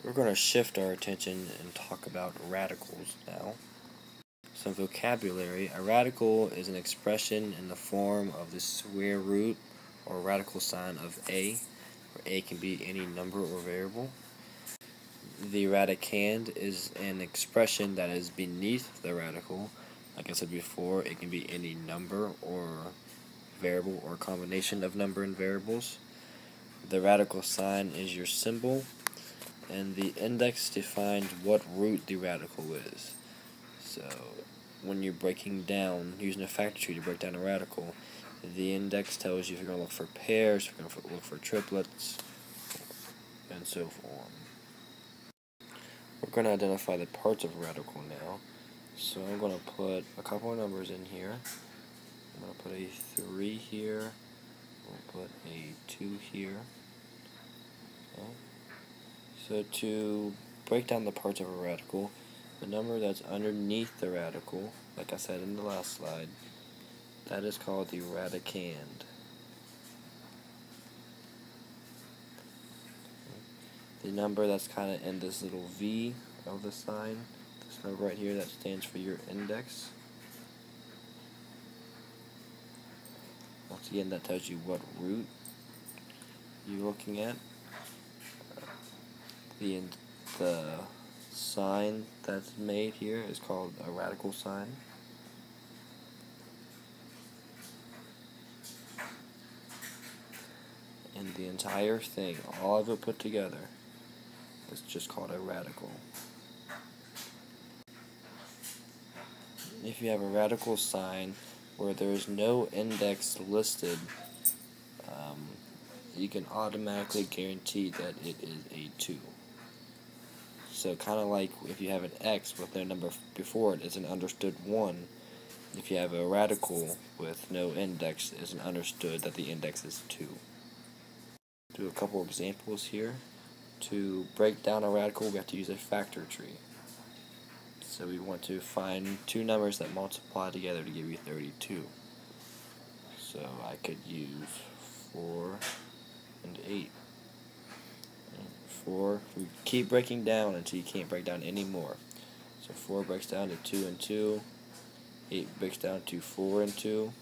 We're going to shift our attention and talk about radicals now. Some vocabulary. A radical is an expression in the form of the square root or radical sign of a, where a can be any number or variable. The radicand is an expression that is beneath the radical. Like I said before, it can be any number or variable or combination of number and variables. The radical sign is your symbol, and the index defines what root the radical is. So when you're breaking down, using a factor tree to break down a radical, the index tells you if you're going to look for pairs, if you're going to look for triplets, and so forth. We're going to identify the parts of a radical now. So I'm going to put a couple of numbers in here. I'm going to put a 3 here. We'll put a 2 here. Okay. So to break down the parts of a radical, the number that's underneath the radical, like I said in the last slide, that is called the radicand. The number that's kind of in this little V of the sign, this number right here, that stands for your index. Once again, that tells you what root you're looking at. The sign that's made here is called a radical sign. And the entire thing, all of it put together, is just called a radical. If you have a radical sign where there is no index listed, you can automatically guarantee that it is a 2. So kind of like if you have an x with no number before it, it's an understood 1. If you have a radical with no index, it's an understood that the index is 2. Do a couple examples here. To break down a radical, we have to use a factor tree. So we want to find two numbers that multiply together to give you 32. So I could use 4 and 8. 4, we keep breaking down until you can't break down anymore. So 4 breaks down to 2 and 2. 8 breaks down to 4 and 2. You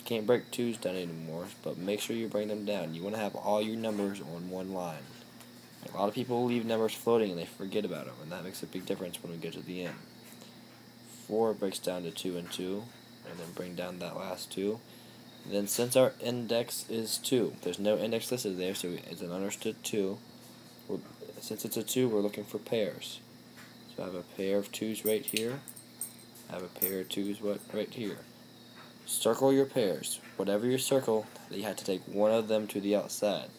can't break 2's down anymore, but make sure you bring them down. You want to have all your numbers on one line. A lot of people leave numbers floating and they forget about them, and that makes a big difference when we get to the end. 4 breaks down to 2 and 2, and then bring down that last 2. And then since our index is 2, there's no index listed there, so it's an understood 2. Since it's a 2, we're looking for pairs. So I have a pair of 2's right here. I have a pair of 2's right here. Circle your pairs. Whatever you circle, you have to take one of them to the outside.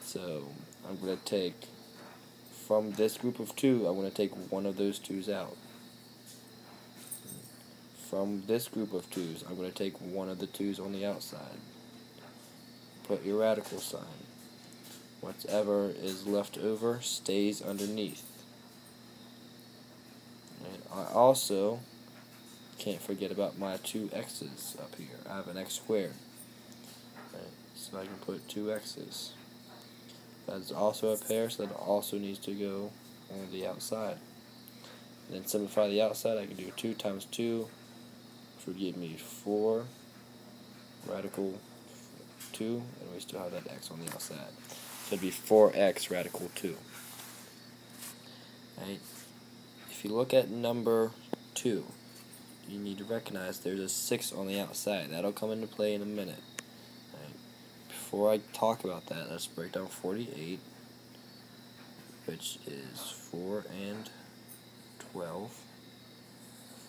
So I'm going to take, from this group of 2, I'm going to take one of those 2's out. From this group of 2's, I'm going to take one of the 2's on the outside. Put your radical sign. Whatever is left over stays underneath. And I also can't forget about my 2 x's up here. I have an x squared. Right, so I can put 2 x's. That's also a pair, so that also needs to go on the outside. And then simplify the outside, I can do 2 times 2, which would give me 4 radical 2, and we still have that x on the outside. So it'd be 4x radical 2. Right? If you look at number 2, you need to recognize there's a 6 on the outside. That'll come into play in a minute. Right? Before I talk about that, let's break down 48, which is 4 and 12.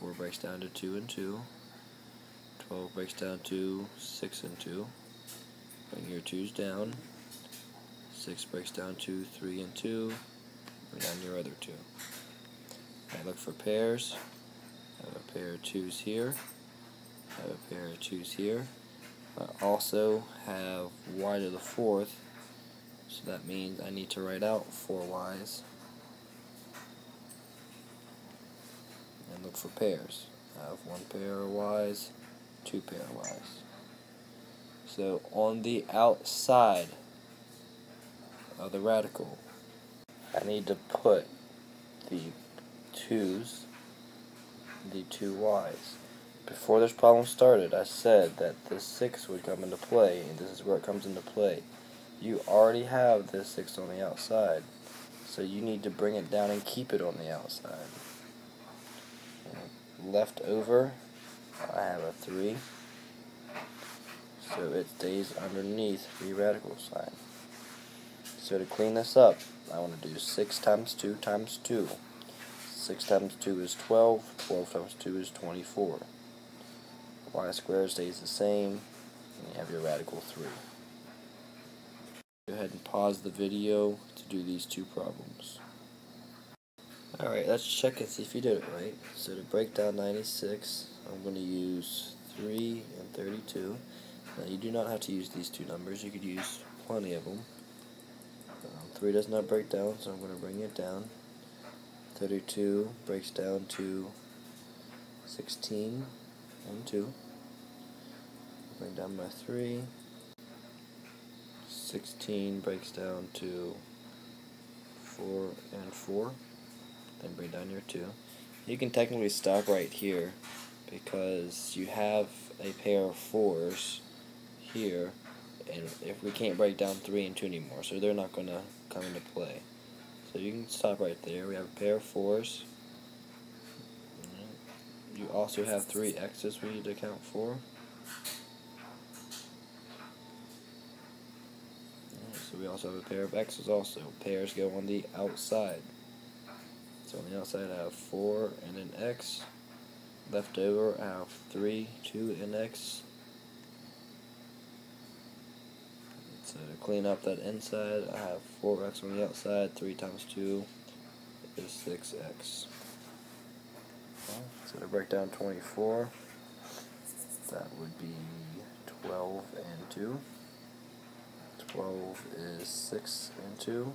4 breaks down to 2 and 2. 12 breaks down to 6 and 2. Bring your 2's down. 6 breaks down to 3 and 2. Bring down your other 2. I look for pairs. I have a pair of 2's here. I have a pair of 2's here. I also have y to the 4th, so that means I need to write out 4 y's and look for pairs. I have 1 pair of y's, 2 pair of y's. So on the outside of the radical, I need to put the 2's, the 2 y's. Before this problem started, I said that the 6 would come into play, and this is where it comes into play. You already have this 6 on the outside, so you need to bring it down and keep it on the outside. Left over, I have a 3, so it stays underneath the radical sign. So to clean this up, I want to do 6 times 2 times 2. 6 times 2 is 12, 12 times 2 is 24. Y squared stays the same, and you have your radical 3. Go ahead and pause the video to do these 2 problems. Alright, let's check and see if you did it right. So to break down 96, I'm going to use 3 and 32. Now you do not have to use these 2 numbers, you could use plenty of them. 3 does not break down, so I'm going to bring it down. 32 breaks down to 16 and 2. Bring down my 3. 16 breaks down to 4 and 4. Then bring down your 2. You can technically stop right here because you have a pair of 4's here, and if we can't break down 3 and 2 anymore, so they're not going to come into play. So you can stop right there. We have a pair of 4's. You also have 3 x's we need to account for. So we also have a pair of x's also. Pairs go on the outside. So on the outside I have 4 and an x. Left over I have 3, 2, and x. So to clean up that inside, I have 4x on the outside. 3 times 2 is 6x. So to break down 24, that would be 12 and 2. 12 is 6 and 2.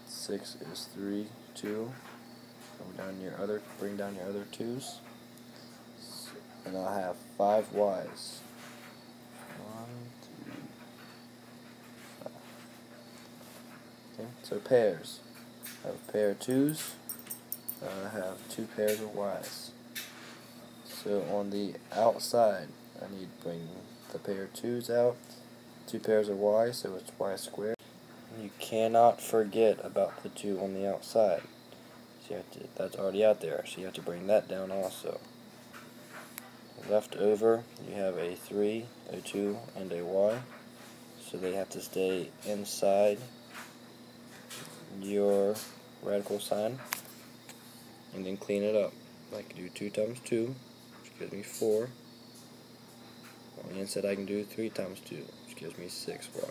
6 is 3, 2. Bring down your other 2's. And I'll have 5 y's. 1, 2, 5. Okay, so pairs. I have a pair of 2's. I have 2 pairs of y's. So on the outside, I need to bring the pair of 2's out. 2 pairs of y's, so it's y squared. You cannot forget about the 2 on the outside. So that's already out there, so you have to bring that down also. Left over, you have a 3, a 2, and a y. So they have to stay inside your radical sign. And then clean it up. I can do 2 times 2, which gives me 4. On the inside I can do 3 times 2, which gives me 6y.